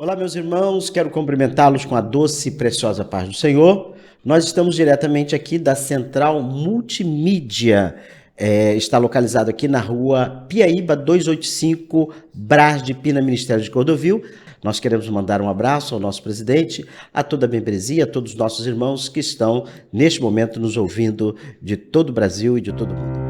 Olá, meus irmãos, quero cumprimentá-los com a doce e preciosa paz do Senhor. Nós estamos diretamente aqui da Central Multimídia, está localizado aqui na rua Piaíba 285, Brás de Pina, Ministério de Cordovil. Nós queremos mandar um abraço ao nosso presidente, a toda a membresia, a todos os nossos irmãos que estão, neste momento, nos ouvindo de todo o Brasil e de todo o mundo.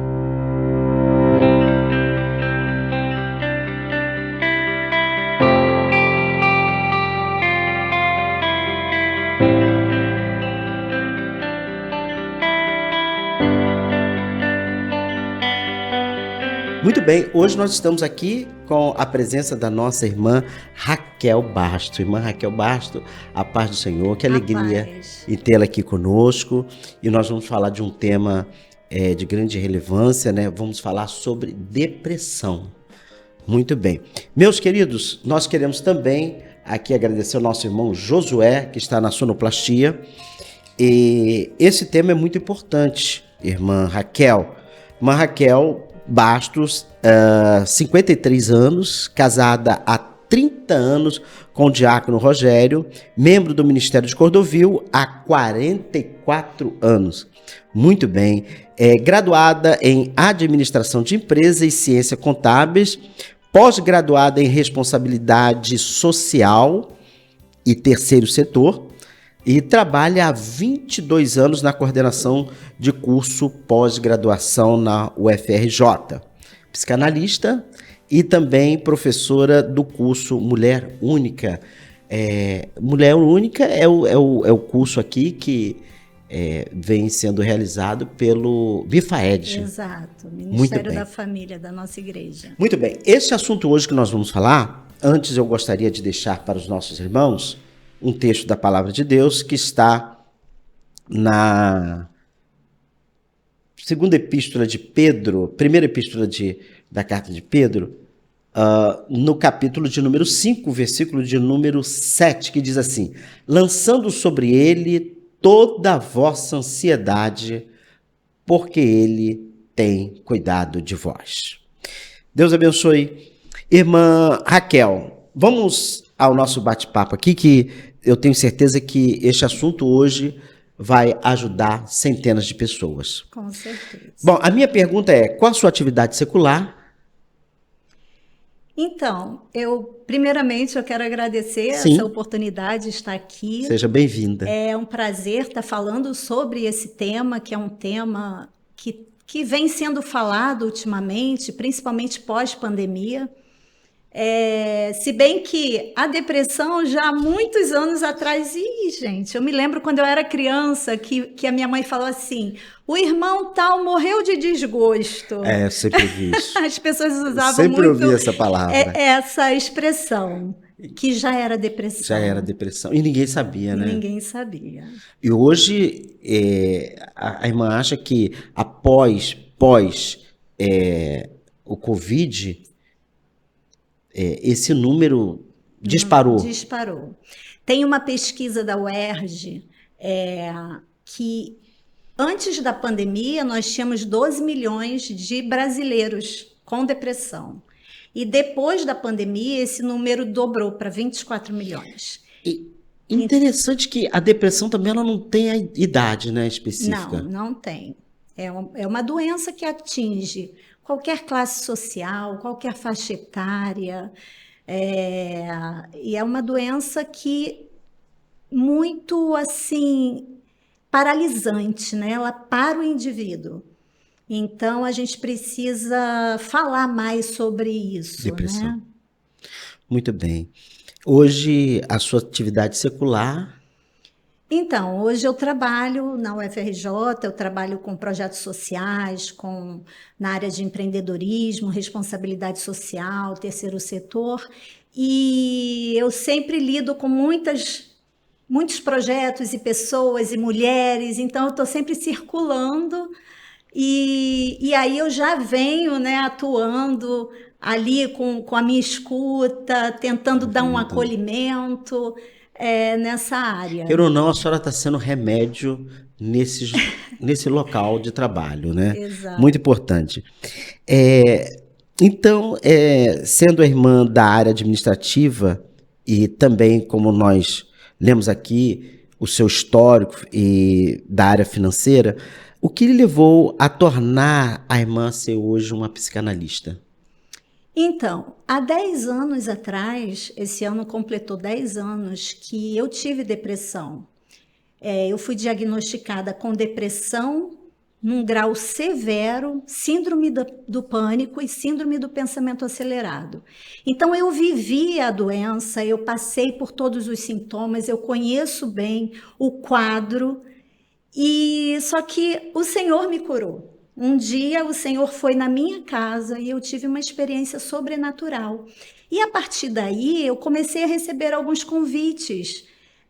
Muito bem, hoje nós estamos aqui com a presença da nossa irmã Raquel Basto. Irmã Raquel Basto, a paz do Senhor, que alegria em tê-la aqui conosco. E nós vamos falar de um tema de grande relevância, né? Vamos falar sobre depressão. Muito bem. Meus queridos, nós queremos também aqui agradecer ao nosso irmão Josué, que está na sonoplastia. E esse tema é muito importante, irmã Raquel. Irmã Raquel Bastos, 53 anos, casada há 30 anos com o diácono Rogério, membro do Ministério de Cordovil há 44 anos. Muito bem. Graduada em Administração de Empresas e Ciências Contábeis, pós-graduada em Responsabilidade Social e Terceiro Setor, e trabalha há 22 anos na coordenação de curso pós-graduação na UFRJ. Psicanalista e também professora do curso Mulher Única. Mulher Única é o curso aqui que vem sendo realizado pelo BIFAED. Exato, Ministério da Família da nossa igreja. Muito bem, esse assunto hoje que nós vamos falar, antes eu gostaria de deixar para os nossos irmãos um texto da Palavra de Deus que está na segunda epístola de Pedro, primeira epístola da carta de Pedro, no capítulo de número 5, versículo de número 7, que diz assim: lançando sobre ele toda a vossa ansiedade, porque ele tem cuidado de vós. Deus abençoe. Irmã Raquel, vamos ao nosso bate-papo aqui, que eu tenho certeza que este assunto hoje vai ajudar centenas de pessoas. Com certeza. Bom, a minha pergunta é: qual a sua atividade secular? Então, primeiramente eu quero agradecer essa oportunidade de estar aqui. Seja bem-vinda. É um prazer estar falando sobre esse tema, que é um tema que vem sendo falado ultimamente, principalmente pós-pandemia. Se bem que a depressão já há muitos anos atrás, gente, eu me lembro quando eu era criança que a minha mãe falou assim: o irmão tal morreu de desgosto. Eu sempre vi isso. As pessoas usavam sempre muito ouvi essa palavra. Essa expressão, que já era depressão. Já era depressão. E ninguém sabia, né? Ninguém sabia. E hoje a irmã acha que após o Covid, esse número disparou. Disparou. Tem uma pesquisa da UERJ que antes da pandemia nós tínhamos 12 milhões de brasileiros com depressão. E depois da pandemia esse número dobrou para 24 milhões. E interessante que a depressão também ela não tem a idade, né, específica. Não tem. É uma doença que atinge qualquer classe social, qualquer faixa etária, e é uma doença que muito, assim, paralisante, né? Ela para o indivíduo. Então, a gente precisa falar mais sobre isso. Depressão. Né? Muito bem. Hoje, a sua atividade secular... Então, hoje eu trabalho na UFRJ, eu trabalho com projetos sociais, na área de empreendedorismo, responsabilidade social, terceiro setor, e eu sempre lido com muitos projetos e pessoas e mulheres, então eu estou sempre circulando, e aí eu já venho, né, atuando ali com a minha escuta, tentando dar um acolhimento... nessa área. Queira ou não, a senhora está sendo remédio nesse local de trabalho, né? Exato. Muito importante. Então, sendo a irmã da área administrativa e também, como nós lemos aqui, o seu histórico e da área financeira, o que lhe levou a tornar a irmã ser hoje uma psicanalista? Então, há 10 anos atrás, esse ano completou 10 anos que eu tive depressão. Eu fui diagnosticada com depressão num grau severo, síndrome do pânico e síndrome do pensamento acelerado. Então, eu vivi a doença, eu passei por todos os sintomas, eu conheço bem o quadro, e só que o Senhor me curou. Um dia o Senhor foi na minha casa e eu tive uma experiência sobrenatural. E a partir daí eu comecei a receber alguns convites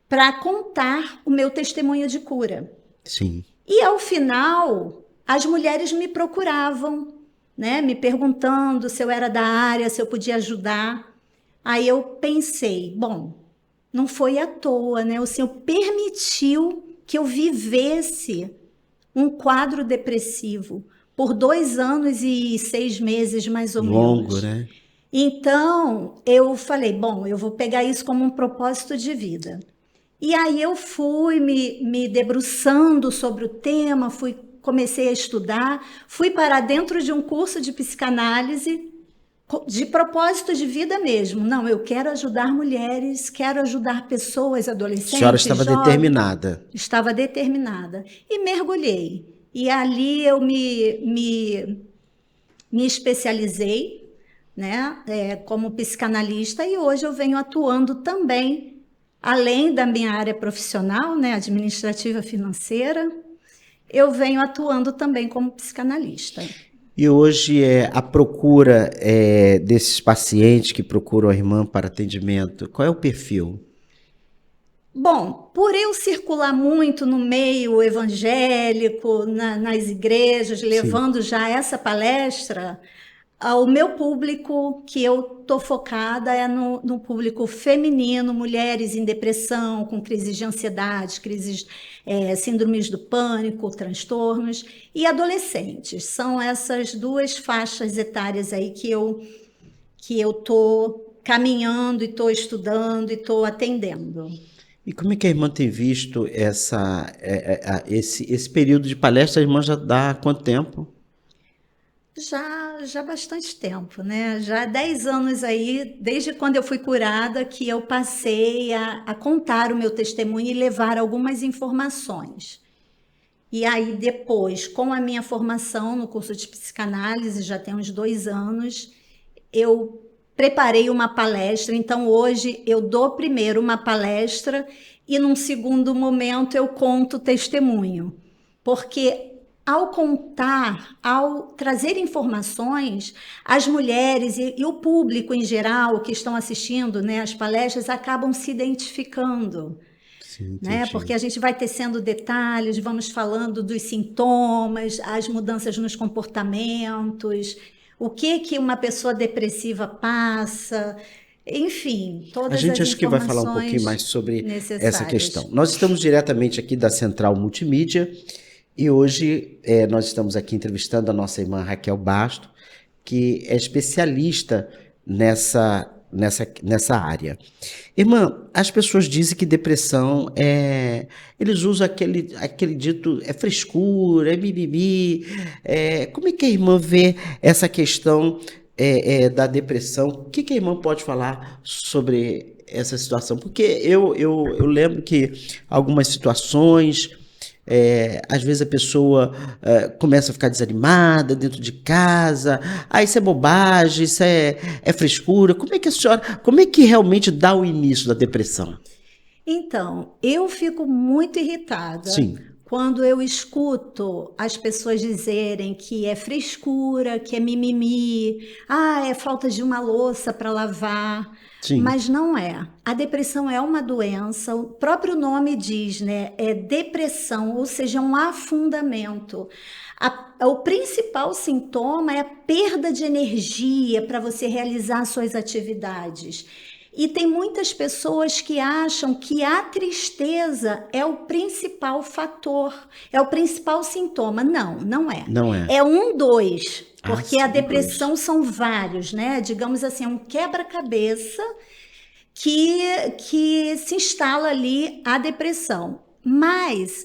para contar o meu testemunho de cura. Sim. E ao final, as mulheres me procuravam, né, me perguntando se eu era da área, se eu podia ajudar. Aí eu pensei, bom, não foi à toa, né? O Senhor permitiu que eu vivesse um quadro depressivo por 2 anos e 6 meses, mais ou menos. Longo, né? Então, eu falei, bom, eu vou pegar isso como um propósito de vida. E aí eu fui me debruçando sobre o tema, comecei a estudar, fui parar dentro de um curso de psicanálise, de propósito de vida mesmo. Não, eu quero ajudar mulheres, quero ajudar pessoas, adolescentes, A senhora estava jovens. determinada. Estava determinada. E mergulhei. E ali eu me especializei, né, como psicanalista, e hoje eu venho atuando também, além da minha área profissional, né, administrativa financeira, eu venho atuando também como psicanalista. E hoje a procura desses pacientes que procuram a irmã para atendimento, qual é o perfil? Bom, por eu circular muito no meio evangélico, nas igrejas, levando já essa palestra, o meu público que eu estou focada é no público feminino, mulheres em depressão, com crises de ansiedade, síndromes do pânico, transtornos, e adolescentes. São essas 2 faixas etárias aí que eu estou caminhando e estou estudando e estou atendendo. E como é que a irmã tem visto esse período de palestra? A irmã já dá há quanto tempo? Já há bastante tempo, né? Já há 10 anos aí, desde quando eu fui curada, que eu passei a contar o meu testemunho e levar algumas informações. E aí depois, com a minha formação no curso de psicanálise, já tem uns 2 anos, eu preparei uma palestra. Então hoje eu dou primeiro uma palestra e num segundo momento eu conto o testemunho. Porque ao contar, ao trazer informações, as mulheres e o público em geral que estão assistindo, né, as palestras acabam se identificando. Sim, Né? Porque a gente vai tecendo detalhes, vamos falando dos sintomas, as mudanças nos comportamentos, o que uma pessoa depressiva passa, enfim, todas as informações. A gente acho que vai falar um pouquinho mais sobre essa questão. Nós estamos diretamente aqui da Central Multimídia e hoje nós estamos aqui entrevistando a nossa irmã Raquel Basto, que é especialista nessa área. Irmã, as pessoas dizem que depressão eles usam aquele dito, frescura, mimimi. Como é que a irmã vê essa questão da depressão? O que a irmã pode falar sobre essa situação? Porque eu lembro que algumas situações, às vezes a pessoa começa a ficar desanimada dentro de casa, isso é bobagem, isso é frescura. Como é que realmente dá o início da depressão? Então, eu fico muito irritada. Sim. Quando eu escuto as pessoas dizerem que é frescura, que é mimimi, é falta de uma louça para lavar. Sim. Mas não é. A depressão é uma doença, o próprio nome diz, né? É depressão, ou seja, um afundamento. O principal sintoma é a perda de energia para você realizar suas atividades. E tem muitas pessoas que acham que a tristeza é o principal fator, é o principal sintoma. Não, não é. Não é. É um dos, porque sim, a depressão são vários, né? Digamos assim, é um quebra-cabeça que se instala ali a depressão. Mas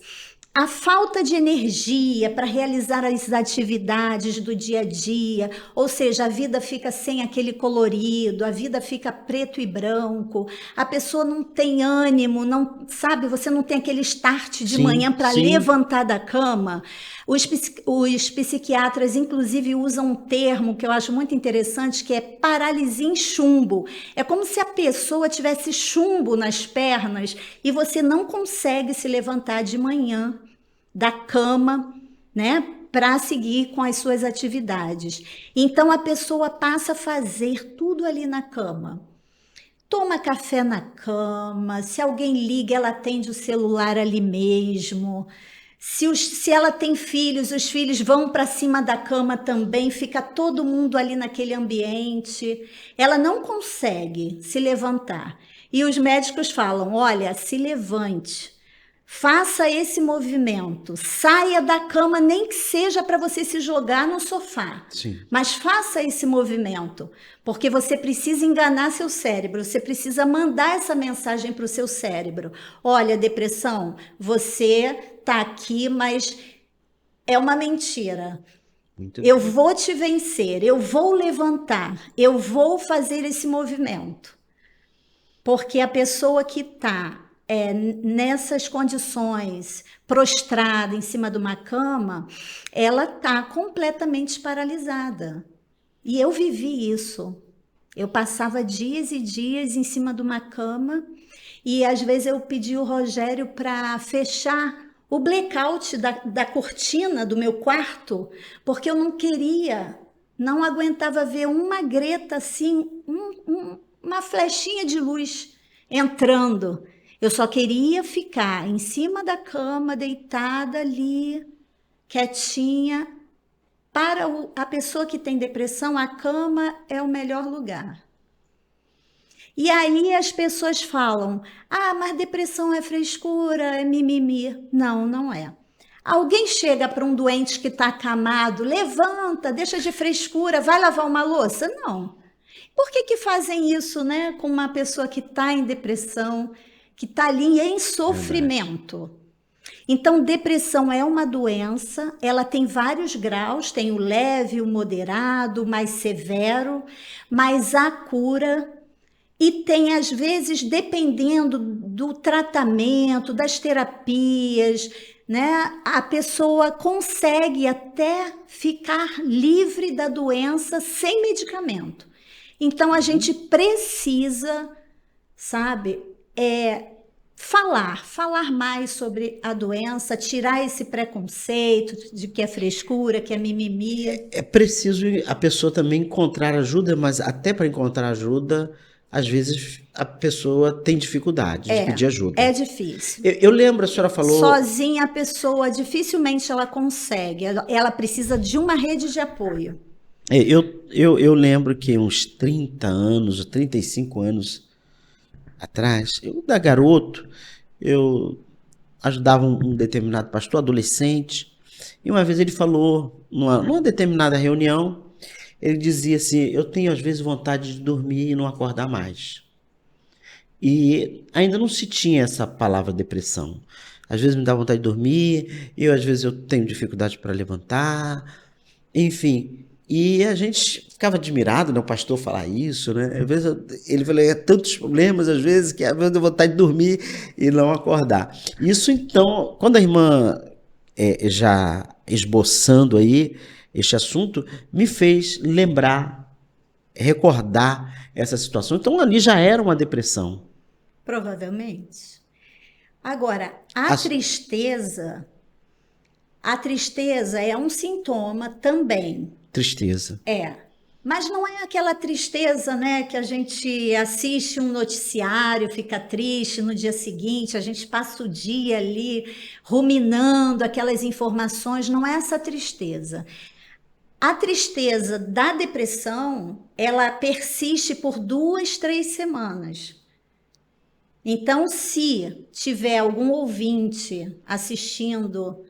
a falta de energia para realizar as atividades do dia a dia, ou seja, a vida fica sem aquele colorido, a vida fica preto e branco, a pessoa não tem ânimo, não sabe, você não tem aquele start de manhã para levantar da cama. Os psiquiatras, inclusive, usam um termo que eu acho muito interessante, que é paralisia em chumbo. É como se a pessoa tivesse chumbo nas pernas e você não consegue se levantar de manhã da cama, né, para seguir com as suas atividades. Então, a pessoa passa a fazer tudo ali na cama. Toma café na cama, se alguém liga, ela atende o celular ali mesmo. Se ela tem filhos, os filhos vão para cima da cama também, fica todo mundo ali naquele ambiente. Ela não consegue se levantar. E os médicos falam: olha, se levante, faça esse movimento, saia da cama, nem que seja para você se jogar no sofá. Sim. Mas faça esse movimento, porque você precisa enganar seu cérebro, você precisa mandar essa mensagem para o seu cérebro. Olha, depressão, você está aqui, mas é uma mentira. Eu vou te vencer, eu vou levantar, eu vou fazer esse movimento. Porque a pessoa que está nessas condições, prostrada em cima de uma cama, ela está completamente paralisada. E eu vivi isso. Eu passava dias e dias em cima de uma cama e às vezes eu pedi o Rogério para fechar o blackout da cortina do meu quarto, porque eu não queria, não aguentava ver uma greta assim, uma flechinha de luz entrando. Eu só queria ficar em cima da cama, deitada ali, quietinha. Para a pessoa que tem depressão, a cama é o melhor lugar. E aí as pessoas falam: ah, mas depressão é frescura, é mimimi. Não, não é. Alguém chega para um doente que está acamado, levanta, deixa de frescura, vai lavar uma louça? Não. Por que fazem isso, né, com uma pessoa que está em depressão, que está ali em sofrimento? Então, depressão é uma doença, ela tem vários graus, tem o leve, o moderado, o mais severo, mas há cura. E tem, às vezes, dependendo do tratamento, das terapias, né, a pessoa consegue até ficar livre da doença sem medicamento. Então, a gente precisa, sabe, falar mais sobre a doença, tirar esse preconceito de que é frescura, que é mimimi. É preciso a pessoa também encontrar ajuda, mas até para encontrar ajuda, às vezes a pessoa tem dificuldade de pedir ajuda. É difícil. Eu lembro, a senhora falou... Sozinha a pessoa, dificilmente ela consegue. Ela precisa de uma rede de apoio. Eu lembro que uns 30 anos, 35 anos atrás, eu da garoto, eu ajudava um determinado pastor, adolescente, e uma vez ele falou, numa determinada reunião, ele dizia assim: eu tenho às vezes vontade de dormir e não acordar mais. E ainda não se tinha essa palavra depressão. Às vezes me dá vontade de dormir, às vezes eu tenho dificuldade para levantar, enfim. E a gente ficava admirado, né, o pastor falar isso, né? Às vezes ele falou tantos problemas, às vezes, que às vezes eu tenho vontade de dormir e não acordar. Isso, então, quando a irmã já esboçando aí este assunto, me fez lembrar, recordar essa situação. Então, ali já era uma depressão. Provavelmente. Agora, a tristeza é um sintoma também. Tristeza. Mas não é aquela tristeza, né, que a gente assiste um noticiário, fica triste no dia seguinte, a gente passa o dia ali ruminando aquelas informações, não é essa tristeza. A tristeza da depressão, ela persiste por 2, 3 semanas. Então, se tiver algum ouvinte assistindo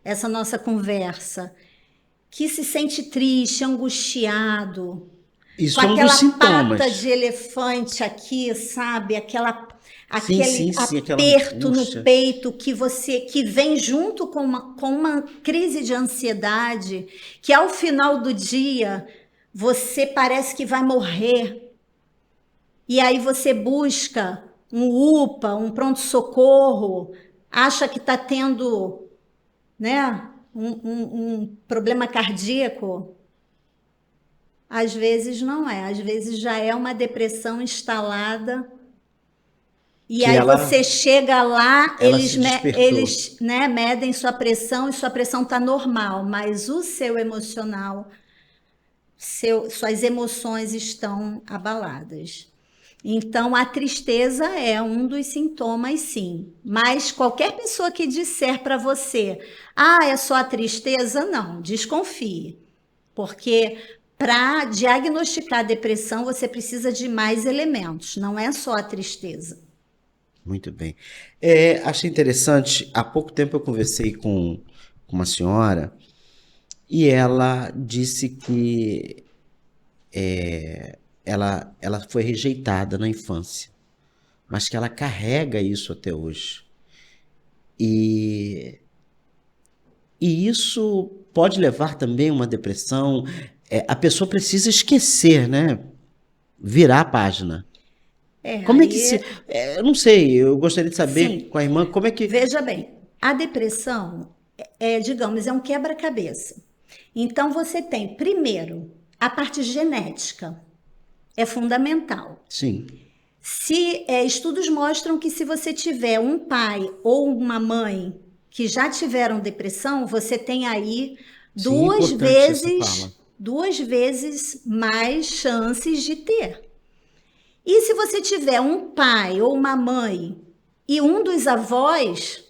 essa nossa conversa que se sente triste, angustiado, Isso com é um dos aquela sintomas. pata de elefante aqui, sabe? Aquele Sim, aquela aperto no angústia. peito que vem junto com uma crise de ansiedade, que ao final do dia você parece que vai morrer. E aí você busca um UPA, um pronto-socorro, acha que está tendo, né, um problema cardíaco. Às vezes não é, às vezes já é uma depressão instalada. E Que aí você chega lá, ela se despertou. eles, né, medem sua pressão e sua pressão está normal, mas o seu emocional, suas emoções estão abaladas. Então, a tristeza é um dos sintomas, sim. Mas qualquer pessoa que disser para você, é só a tristeza, não, desconfie. Porque para diagnosticar depressão, você precisa de mais elementos, não é só a tristeza. Muito bem. Achei interessante, há pouco tempo eu conversei com uma senhora e ela disse que ela foi rejeitada na infância, mas que ela carrega isso até hoje. E, e isso pode levar também a uma depressão. A pessoa precisa esquecer, né? Virar a página. Como é que se. Aí, Eu não sei, eu gostaria de saber sim, com a irmã como é que. veja bem, a depressão digamos, é um quebra-cabeça. Então, você tem, primeiro, a parte genética, é fundamental. Sim, Estudos mostram que se você tiver um pai ou uma mãe que já tiveram depressão, você tem aí sim, importante essa fala. duas vezes mais chances de ter. E se você tiver um pai ou uma mãe e um dos avós,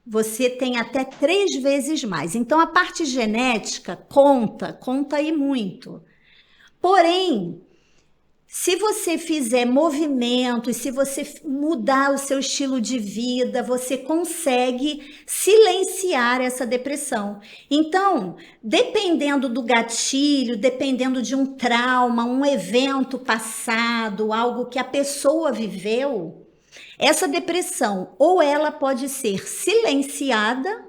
você tem até 3 vezes mais. Então, a parte genética conta aí muito. Porém, se você fizer movimento e se você mudar o seu estilo de vida, você consegue silenciar essa depressão. Então, dependendo do gatilho, dependendo de um trauma, um evento passado, algo que a pessoa viveu, essa depressão ou ela pode ser silenciada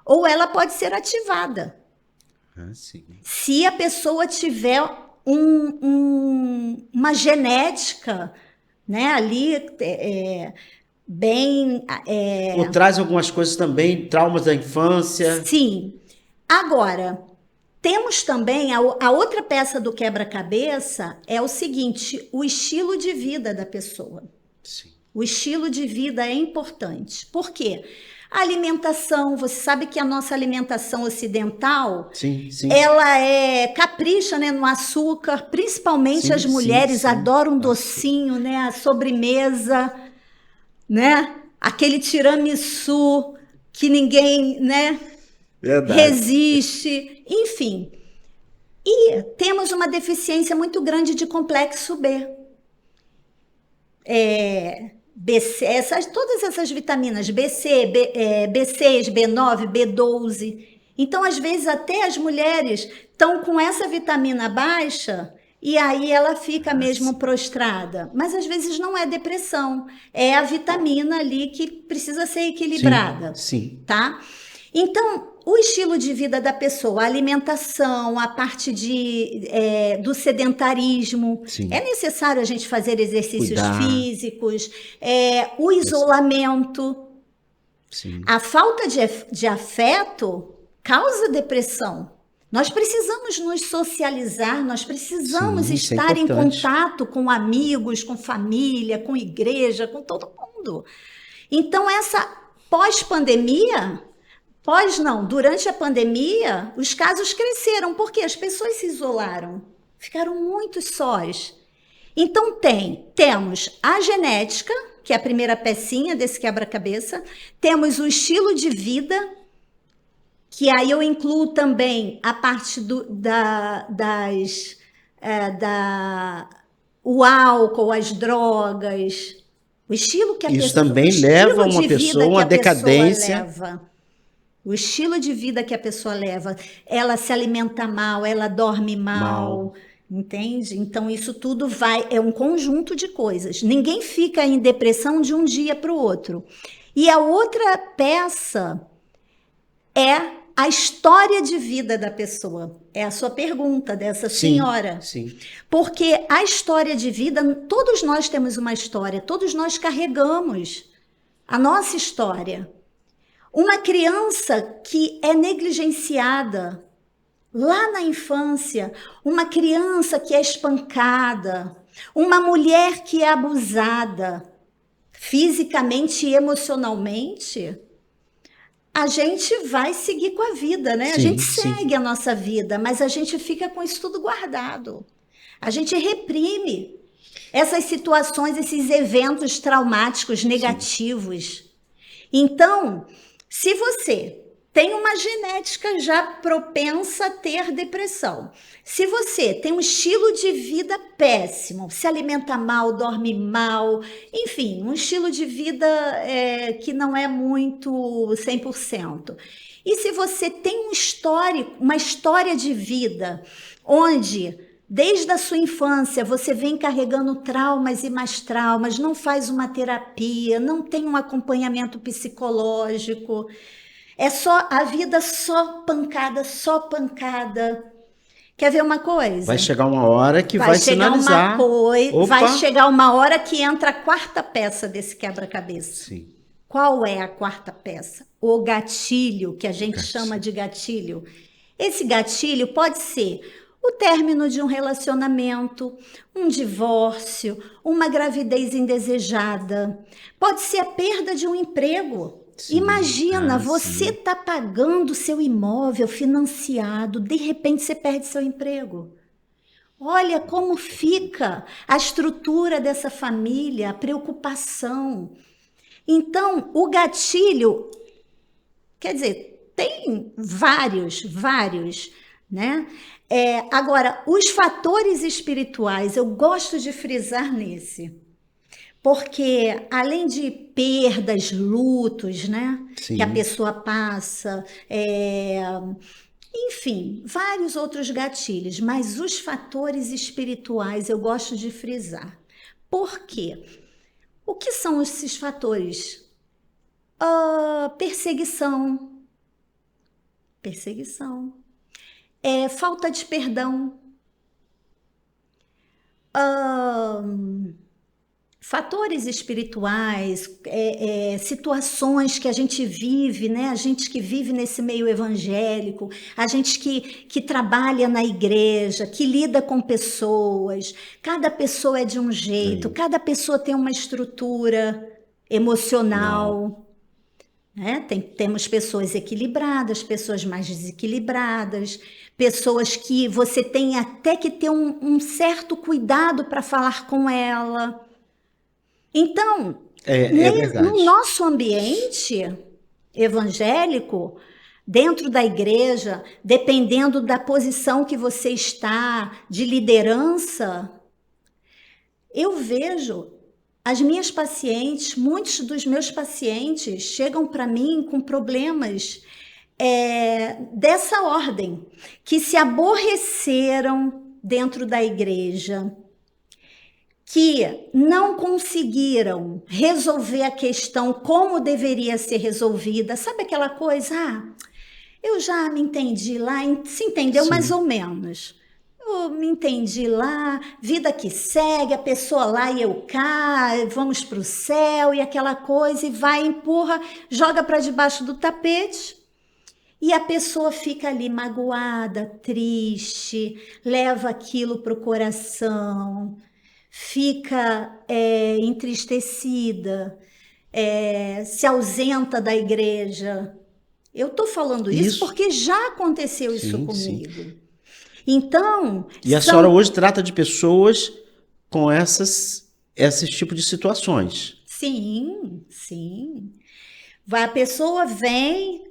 ou ela pode ser ativada. Sim. Se a pessoa tiver uma genética, né, ali bem. Ou traz algumas coisas também, traumas da infância. Sim. Agora, temos também a outra peça do quebra-cabeça é o seguinte: o estilo de vida da pessoa. Sim. O estilo de vida é importante. Por quê? A alimentação, você sabe que a nossa alimentação ocidental, Sim. ela capricha, né, no açúcar, principalmente as mulheres adoram um docinho, né, a sobremesa, né, aquele tiramisu que ninguém, né, resiste, enfim. E temos uma deficiência muito grande de complexo B. Todas essas vitaminas, BC, B6, B9, B12. Então, às vezes, até as mulheres estão com essa vitamina baixa e aí ela fica mesmo prostrada. Mas, às vezes, não é depressão. É a vitamina ali que precisa ser equilibrada. Sim. Tá? Então, o estilo de vida da pessoa, a alimentação, a parte do sedentarismo, Sim. é necessário a gente fazer exercícios físicos, o isolamento, sim. A falta de afeto causa depressão. Nós precisamos nos socializar, nós precisamos estar em contato com amigos, com família, com igreja, com todo mundo. Então, essa pós-pandemia... durante a pandemia, os casos cresceram, porque as pessoas se isolaram, ficaram muito sós. Então, temos a genética, que é a primeira pecinha desse quebra-cabeça, temos o estilo de vida, que aí eu incluo também a parte o álcool, as drogas, o estilo que a Isso também leva uma pessoa a uma decadência. O estilo de vida que a pessoa leva, ela se alimenta mal, ela dorme mal, Entende? Então, isso tudo é um conjunto de coisas. Ninguém fica em depressão de um dia para o outro. E a outra peça é a história de vida da pessoa. É a sua pergunta dessa senhora. Sim. Porque a história de vida, todos nós temos uma história, todos nós carregamos a nossa história. Uma criança que é negligenciada lá na infância, uma criança que é espancada, uma mulher que é abusada fisicamente e emocionalmente, a gente vai seguir com a vida, né? A gente segue a nossa vida, mas a gente fica com isso tudo guardado. A gente reprime essas situações, esses eventos traumáticos negativos. Então, se você tem uma genética já propensa a ter depressão, se você tem um estilo de vida péssimo, se alimenta mal, dorme mal, enfim, um estilo de vida que não é muito 100%. E se você tem uma história de vida onde, desde a sua infância, você vem carregando traumas e mais traumas, não faz uma terapia, não tem um acompanhamento psicológico, é só a vida, só pancada, só pancada. Quer ver uma coisa? Vai chegar uma hora que vai sinalizar. Vai chegar uma hora que entra a quarta peça desse quebra-cabeça. Sim. Qual é a quarta peça? O gatilho, que a gente chama de gatilho. Esse gatilho pode ser o término de um relacionamento, um divórcio, uma gravidez indesejada. Pode ser a perda de um emprego. Sim, imagina, você está pagando seu imóvel financiado, de repente você perde seu emprego. Olha como fica a estrutura dessa família, a preocupação. Então, o gatilho, quer dizer, tem vários, né? Agora, os fatores espirituais, eu gosto de frisar nesse. Porque, além de perdas, lutos, né? Sim. Que a pessoa passa, enfim, vários outros gatilhos, mas os fatores espirituais eu gosto de frisar. Por quê? O que são esses fatores? Perseguição, falta de perdão, fatores espirituais, situações que a gente vive, né? A gente que vive nesse meio evangélico, a gente que trabalha na igreja, que lida com pessoas, cada pessoa é de um jeito, cada pessoa tem uma estrutura emocional, né? Temos pessoas equilibradas, pessoas mais desequilibradas, pessoas que você tem até que ter um certo cuidado para falar com ela. Então, no nosso ambiente evangélico, dentro da igreja, dependendo da posição que você está, de liderança, eu vejo as minhas pacientes, muitos dos meus pacientes chegam para mim com problemas dessa ordem, que se aborreceram dentro da igreja, que não conseguiram resolver a questão como deveria ser resolvida. Sabe aquela coisa? Eu já me entendi lá, se entendeu? Sim. Mais ou menos. Eu me entendi lá, vida que segue, a pessoa lá e eu cá, vamos para o céu e aquela coisa, e vai, empurra, joga para debaixo do tapete. E a pessoa fica ali magoada, triste, leva aquilo para o coração, fica entristecida, se ausenta da igreja. Eu estou falando isso porque já aconteceu isso comigo. Sim. Então... E a senhora hoje trata de pessoas com esses tipos de situações. Sim. A pessoa vem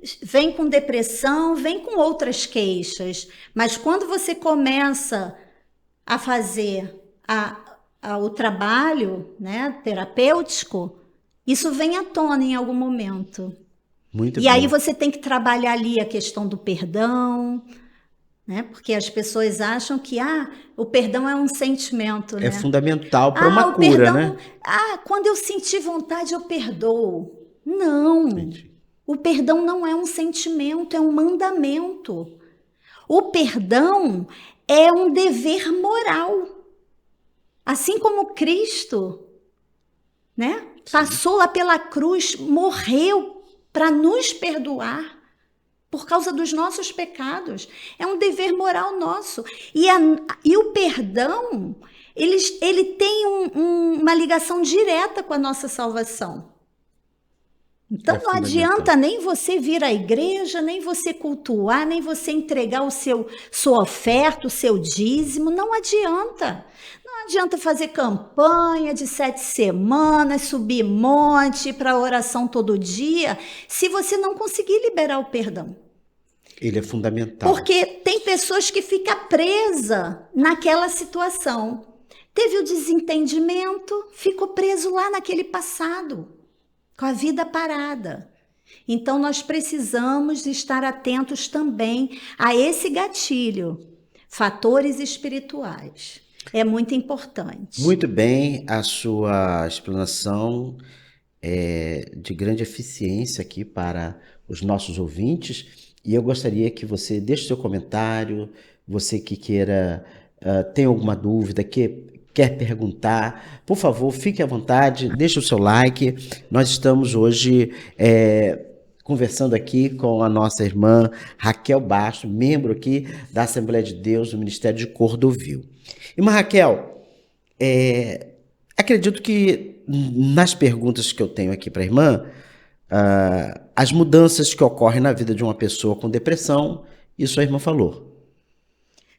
com depressão, vem com outras queixas, mas quando você começa a fazer o trabalho, né, terapêutico, isso vem à tona em algum momento. Muito e bom. Aí você tem que trabalhar ali a questão do perdão, né? Porque as pessoas acham que o perdão é um sentimento, É né? fundamental para uma O cura, perdão, né? quando eu sentir vontade eu perdoo. Não. Entendi. O perdão não é um sentimento, é um mandamento. O perdão é um dever moral. Assim como Cristo, né? Sim. Passou lá pela cruz, morreu para nos perdoar por causa dos nossos pecados. É um dever moral nosso. E o perdão, ele tem uma ligação direta com a nossa salvação. Então É não fundamental. adianta nem você vir à igreja, nem você cultuar, nem você entregar sua oferta, o seu dízimo, não adianta. Não adianta fazer campanha de 7 semanas, subir monte para oração todo dia, se você não conseguir liberar o perdão. Ele é fundamental. Porque tem pessoas que ficam presas naquela situação. Teve o desentendimento, ficou preso lá naquele passado, com a vida parada. Então, nós precisamos estar atentos também a esse gatilho, fatores espirituais. É muito importante. Muito bem, a sua explanação é de grande eficiência aqui para os nossos ouvintes. E eu gostaria que você deixe seu comentário, você que queira, tem alguma dúvida, quer perguntar, por favor, fique à vontade, deixe o seu like. Nós estamos hoje conversando aqui com a nossa irmã Raquel Basto, membro aqui da Assembleia de Deus do Ministério de Cordovil. Irmã Raquel, acredito que nas perguntas que eu tenho aqui para a irmã, as mudanças que ocorrem na vida de uma pessoa com depressão, isso a irmã falou.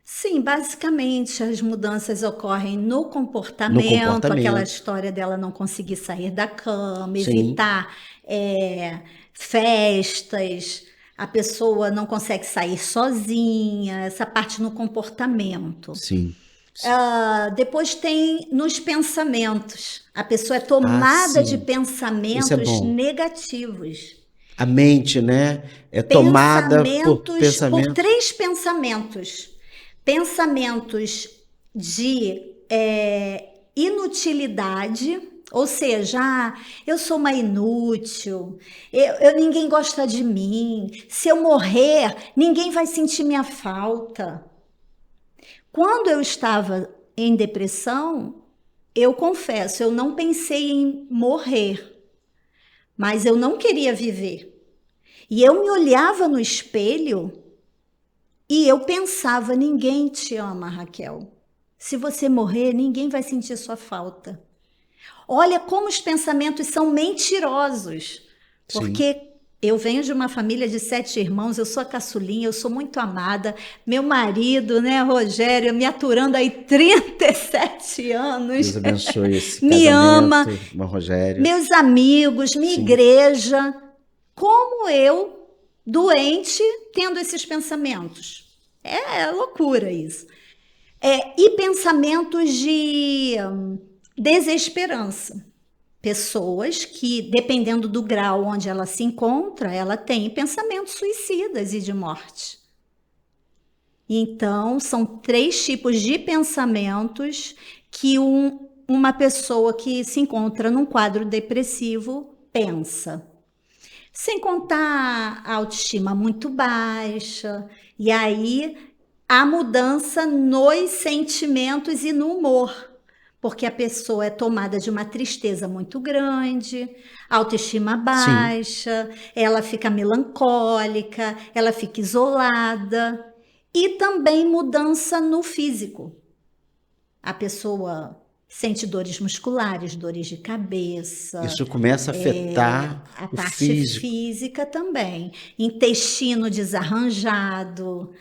Sim, basicamente as mudanças ocorrem no No comportamento, aquela comportamento. história dela não conseguir sair da cama, Sim, evitar festas, a pessoa não consegue sair sozinha, essa parte no comportamento. sim. Depois tem nos pensamentos. A pessoa é Ah, tomada de sim. Isso é pensamentos bom. negativos. A mente, né, é tomada por Por pensamento. 3 pensamentos. Pensamentos de inutilidade, ou seja, eu sou uma inútil, ninguém gosta de mim, se eu morrer, ninguém vai sentir minha falta. Quando eu estava em depressão, eu confesso, eu não pensei em morrer, mas eu não queria viver. E eu me olhava no espelho e eu pensava, ninguém te ama, Raquel. Se você morrer, ninguém vai sentir sua falta. Olha como os pensamentos são mentirosos. Sim. Porque eu venho de uma família de 7 irmãos, eu sou a caçulinha, eu sou muito amada. Meu marido, né, Rogério, me aturando aí 37 anos. Deus abençoe esse Me ama. casamento, irmão Rogério. Meus amigos, minha Sim. igreja. Como eu, doente, tendo esses pensamentos? É loucura isso. E pensamentos de desesperança. Pessoas que, dependendo do grau onde ela se encontra, ela tem pensamentos suicidas e de morte. Então, são 3 tipos de pensamentos que uma pessoa que se encontra num quadro depressivo pensa. Sem contar a autoestima muito baixa, e aí a mudança nos sentimentos e no humor, porque a pessoa é tomada de uma tristeza muito grande, autoestima baixa, ela fica melancólica, ela fica isolada, e também mudança no físico. A pessoa sente dores musculares, dores de cabeça. Isso começa a afetar A o parte físico. física também. Intestino desarranjado.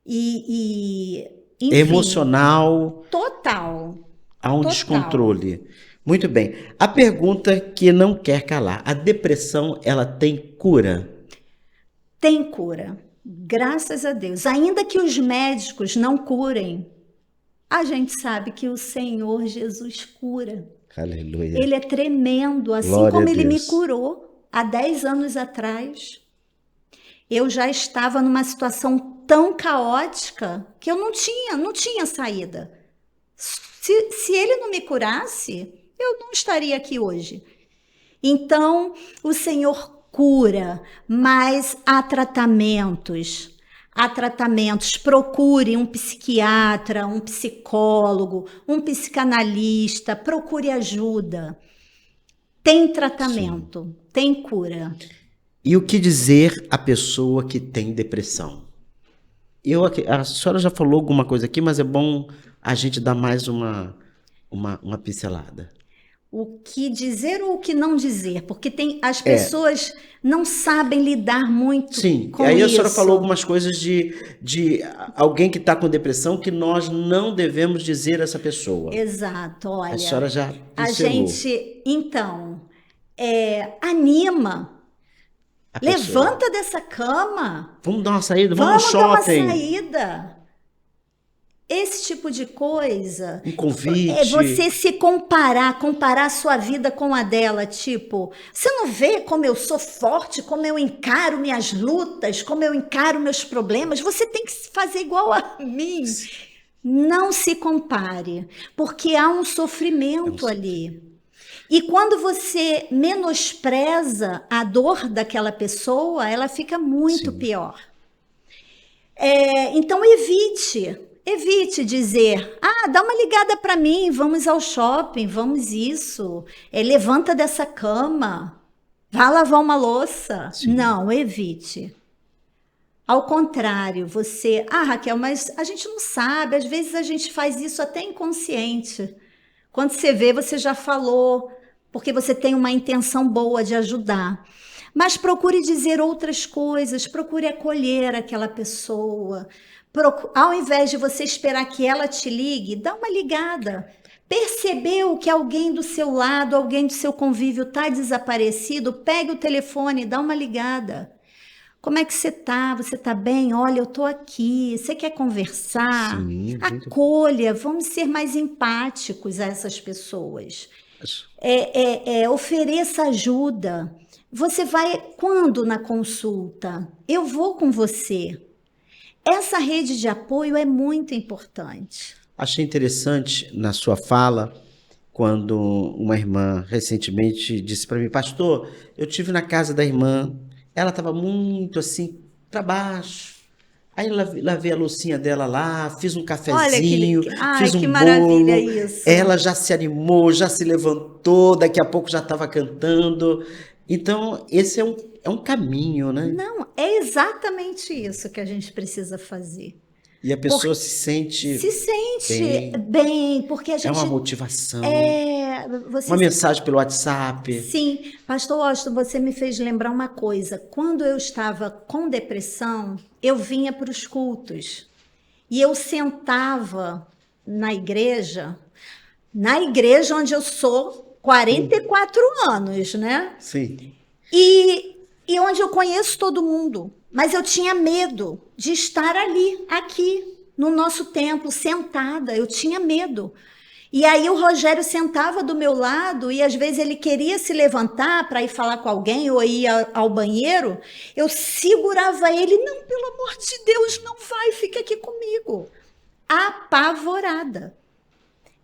Enfim, Emocional, total. há um Total. descontrole. Muito bem. A pergunta que não quer calar: a depressão, ela tem cura? Tem cura. Graças a Deus. Ainda que os médicos não curem, a gente sabe que o Senhor Jesus cura. Aleluia. Ele é tremendo, assim Glória como a ele me Deus. curou há 10 anos atrás. Eu já estava numa situação tão caótica que eu não tinha saída. Se ele não me curasse, eu não estaria aqui hoje. Então, o Senhor cura, mas há tratamentos. Há tratamentos. Procure um psiquiatra, um psicólogo, um psicanalista, procure ajuda. Tem tratamento, tem cura. E o que dizer à pessoa que tem depressão? A senhora já falou alguma coisa aqui, mas é bom a gente dar mais uma pincelada. O que dizer ou o que não dizer? Porque as pessoas não sabem lidar muito Sim, com aí a isso. senhora falou algumas coisas de alguém que está com depressão que nós não devemos dizer a essa pessoa. Exato, olha. A senhora já pincelou. A gente, então, anima. Levanta dessa cama. Vamos dar uma saída, vamos no shopping. Vamos dar uma saída. Esse tipo de coisa. Um convite. É você se comparar a sua vida com a dela. Tipo, você não vê como eu sou forte, como eu encaro minhas lutas, como eu encaro meus problemas? Você tem que fazer igual a mim. Não se compare, porque há um sofrimento ali. E quando você menospreza a dor daquela pessoa, ela fica muito pior. Então, evite dizer, dá uma ligada para mim, vamos ao shopping, vamos isso, levanta dessa cama, vá lavar uma louça. Sim. Não, evite. Ao contrário, você, Raquel, mas a gente não sabe, às vezes a gente faz isso até inconsciente. Quando você vê, você já falou, porque você tem uma intenção boa de ajudar. Mas procure dizer outras coisas, procure acolher aquela pessoa. Ao invés de você esperar que ela te ligue, dá uma ligada. Percebeu que alguém do seu lado, alguém do seu convívio está desaparecido? Pegue o telefone, dá uma ligada. Como é que você está? Você está bem? Olha, eu estou aqui. Você quer conversar? Sim, acolha, vamos ser mais empáticos a essas pessoas. Ofereça ajuda. Você vai quando na consulta? Eu vou com você. Essa rede de apoio é muito importante. Achei interessante na sua fala, quando uma irmã recentemente disse para mim, pastor, eu estive na casa da irmã, ela estava muito assim, para baixo. Aí lavei a loucinha dela lá, fiz um cafezinho, fiz um que bolo. Maravilha isso. Ela já se animou, já se levantou, daqui a pouco já estava cantando. Então, esse é um caminho, né? Não, é exatamente isso que a gente precisa fazer. E a pessoa se sente bem, porque a gente... É uma motivação. Uma mensagem pelo WhatsApp. Sim. Pastor Washington, você me fez lembrar uma coisa. Quando eu estava com depressão, eu vinha para os cultos. E eu sentava na igreja onde eu sou 44 anos, né? Sim. E onde eu conheço todo mundo. Mas eu tinha medo de estar aqui, no nosso templo, sentada. Eu tinha medo. E aí o Rogério sentava do meu lado e às vezes ele queria se levantar para ir falar com alguém ou ir ao banheiro. Eu segurava ele. Não, pelo amor de Deus, não vai, fica aqui comigo. Apavorada.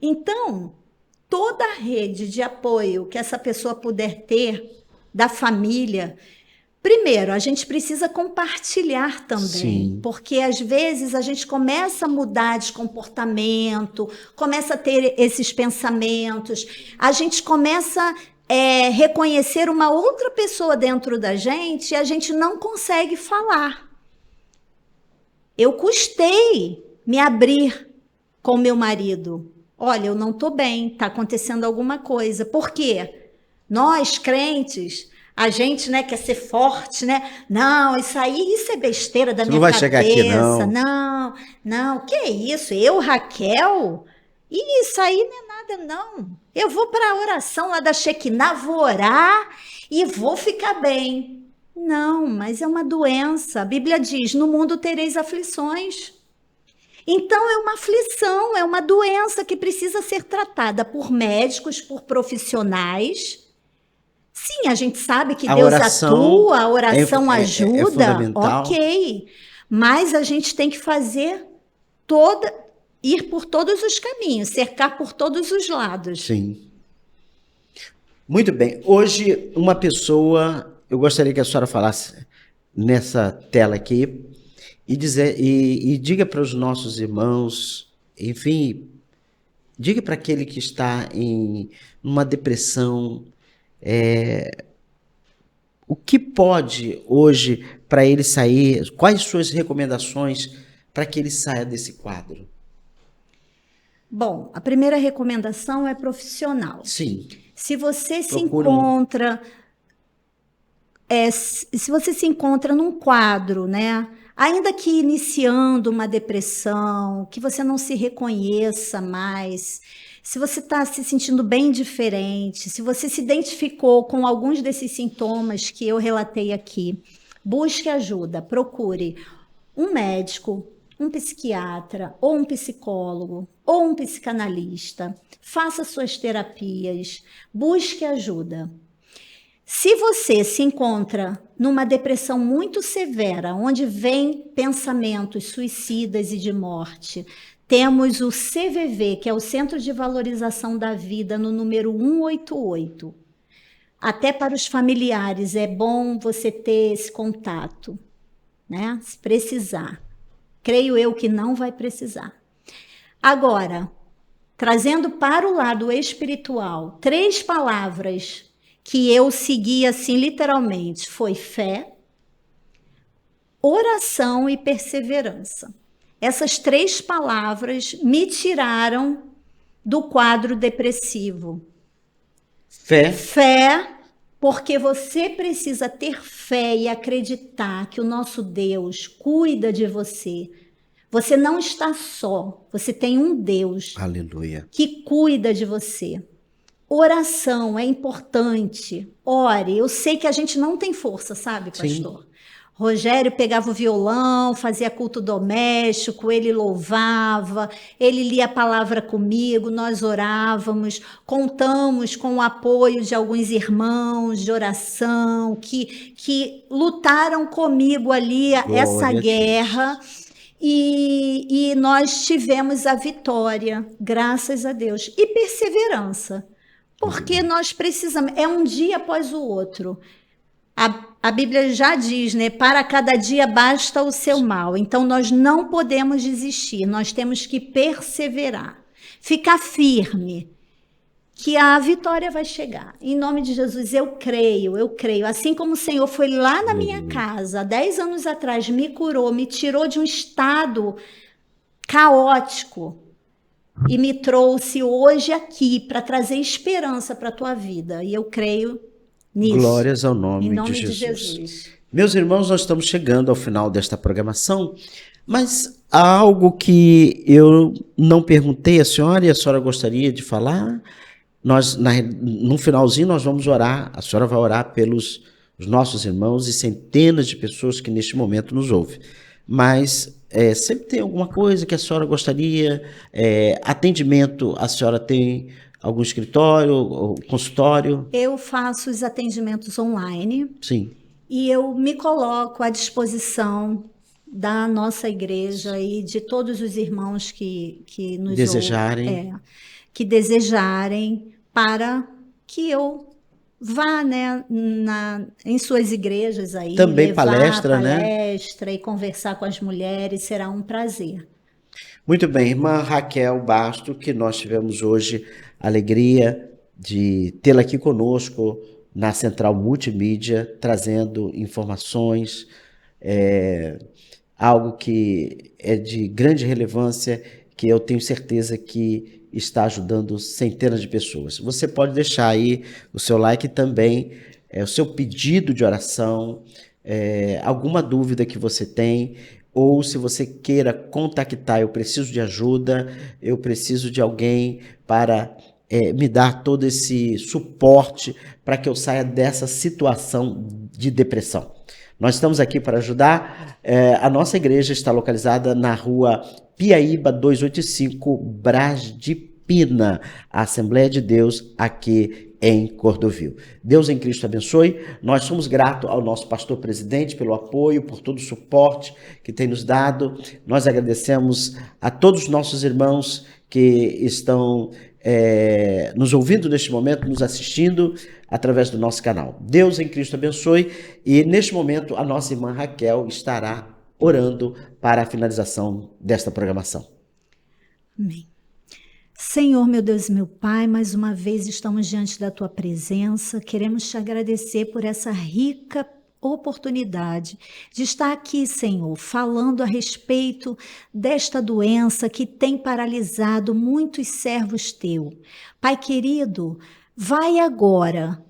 Então, toda a rede de apoio que essa pessoa puder ter, da família... Primeiro, a gente precisa compartilhar também, sim, porque às vezes a gente começa a mudar de comportamento, começa a ter esses pensamentos, a gente começa a reconhecer uma outra pessoa dentro da gente e a gente não consegue falar. Eu custei me abrir com meu marido. Olha, eu não estou bem, está acontecendo alguma coisa. Por quê? Nós, crentes... A gente, né, quer ser forte, né? Não, isso é besteira da minha cabeça. Não vai chegar aqui, não. Não, que isso? Eu, Raquel? Isso aí não é nada, não. Eu vou para a oração lá da Shekinah, vou orar e vou ficar bem. Não, mas é uma doença. A Bíblia diz, no mundo tereis aflições. Então, é uma aflição, é uma doença que precisa ser tratada por médicos, por profissionais. Se Sim, a gente sabe que A Deus oração atua, a oração é ajuda, fundamental. ok. Mas a gente tem que fazer ir por todos os caminhos, cercar por todos os lados. Sim. Muito bem. Hoje, uma pessoa, eu gostaria que a senhora falasse nessa tela aqui e diga para os nossos irmãos, enfim, diga para aquele que está em uma depressão, o que pode hoje para ele sair, quais suas recomendações para que ele saia desse quadro? Bom, a primeira recomendação é profissional. Sim. Se você se Procura encontra, se você se encontra num quadro, né? Ainda que iniciando uma depressão, que você não se reconheça mais, se você está se sentindo bem diferente, se você se identificou com alguns desses sintomas que eu relatei aqui, busque ajuda, procure um médico, um psiquiatra, ou um psicólogo, ou um psicanalista, faça suas terapias, busque ajuda. Se você se encontra numa depressão muito severa, onde vem pensamentos suicidas e de morte, temos o CVV, que é o Centro de Valorização da Vida, no número 188. Até para os familiares é bom você ter esse contato, né? Se precisar. Creio eu que não vai precisar. Agora, trazendo para o lado espiritual, 3 palavras que eu segui assim literalmente, foi fé, oração e perseverança. Essas 3 palavras me tiraram do quadro depressivo. Fé, porque você precisa ter fé e acreditar que o nosso Deus cuida de você. Você não está só, você tem um Deus, aleluia, que cuida de você. Oração é importante. Ore. Eu sei que a gente não tem força, sabe, pastor? Sim. Rogério pegava o violão, fazia culto doméstico, ele louvava, ele lia a palavra comigo, nós orávamos, contamos com o apoio de alguns irmãos de oração que lutaram comigo ali essa guerra. E nós tivemos a vitória, graças a Deus. E perseverança. Porque nós precisamos, é um dia após o outro. A Bíblia já diz, né? Para cada dia basta o seu mal. Então, nós não podemos desistir, nós temos que perseverar. Ficar firme, que a vitória vai chegar. Em nome de Jesus, eu creio. Assim como o Senhor foi lá na minha casa, há 10 anos atrás, me curou, me tirou de um estado caótico, e me trouxe hoje aqui para trazer esperança para a tua vida. E eu creio nisso. Glórias ao nome, em nome de Jesus. Meus irmãos, nós estamos chegando ao final desta programação, mas há algo que eu não perguntei à senhora e a senhora gostaria de falar? No finalzinho, nós vamos orar, a senhora vai orar pelos os nossos irmãos e centenas de pessoas que neste momento nos ouvem. Mas sempre tem alguma coisa que a senhora gostaria, atendimento, a senhora tem algum escritório, ou consultório? Eu faço os atendimentos online. Sim. E eu me coloco à disposição da nossa igreja e de todos os irmãos que nos desejarem. Que desejarem, para que eu vá, né, em suas igrejas aí. Também palestra, e conversar com as mulheres, será um prazer. Muito bem, irmã Raquel Basto, que nós tivemos hoje a alegria de tê-la aqui conosco na Central Multimídia, trazendo informações, algo que é de grande relevância, que eu tenho certeza que está ajudando centenas de pessoas. Você pode deixar aí o seu like também, o seu pedido de oração, alguma dúvida que você tem, ou se você queira contactar, eu preciso de ajuda, eu preciso de alguém para me dar todo esse suporte para que eu saia dessa situação de depressão. Nós estamos aqui para ajudar. A nossa igreja está localizada na rua Piaíba 285, Brás de Campina, a Assembleia de Deus aqui em Cordovil. Deus em Cristo abençoe. Nós somos gratos ao nosso pastor presidente pelo apoio, por todo o suporte que tem nos dado. Nós agradecemos a todos os nossos irmãos que estão nos ouvindo neste momento, nos assistindo através do nosso canal. Deus em Cristo abençoe. E neste momento a nossa irmã Raquel estará orando para a finalização desta programação. Amém. Senhor, meu Deus e meu Pai, mais uma vez estamos diante da Tua presença. Queremos Te agradecer por essa rica oportunidade de estar aqui, Senhor, falando a respeito desta doença que tem paralisado muitos servos Teu. Pai querido, vai agora,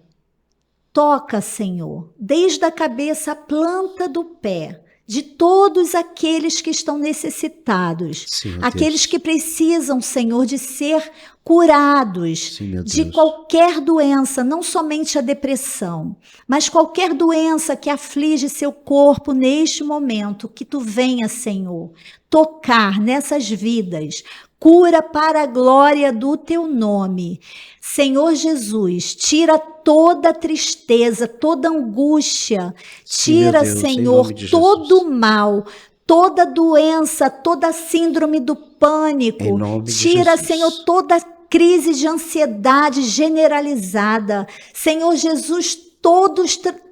toca, Senhor, desde a cabeça à planta do pé, de todos aqueles que estão necessitados, Sim, aqueles que precisam, Senhor, de ser curados Sim, de qualquer doença, não somente a depressão, mas qualquer doença que aflige seu corpo neste momento, que Tu venha, Senhor, tocar nessas vidas, cura para a glória do Teu nome. Senhor Jesus, tira toda tristeza, toda angústia, tira, Deus, Senhor, todo mal, toda doença, toda síndrome do pânico. Em nome de Tira, Jesus. Senhor, toda crise de ansiedade generalizada. Senhor Jesus,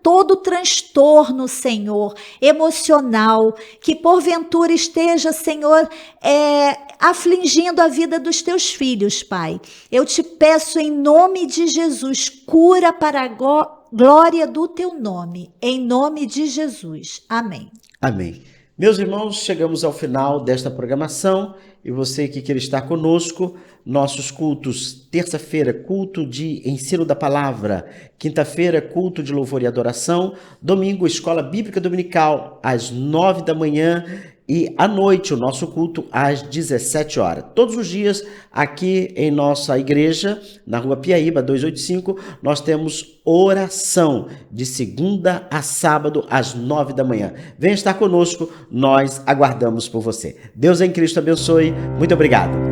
todo transtorno, Senhor, emocional, que porventura esteja, Senhor, afligindo a vida dos Teus filhos, Pai. Eu Te peço em nome de Jesus, cura para a glória do Teu nome, em nome de Jesus. Amém. Amém. Meus irmãos, chegamos ao final desta programação e você que quer estar conosco, nossos cultos, terça-feira, culto de ensino da palavra, quinta-feira, culto de louvor e adoração, domingo, escola bíblica dominical, às 9 da manhã e à noite, o nosso culto às 17 horas. Todos os dias, aqui em nossa igreja, na rua Piaíba, 285, nós temos oração de segunda a sábado, às 9 da manhã. Venha estar conosco, nós aguardamos por você. Deus em Cristo abençoe. Muito obrigado.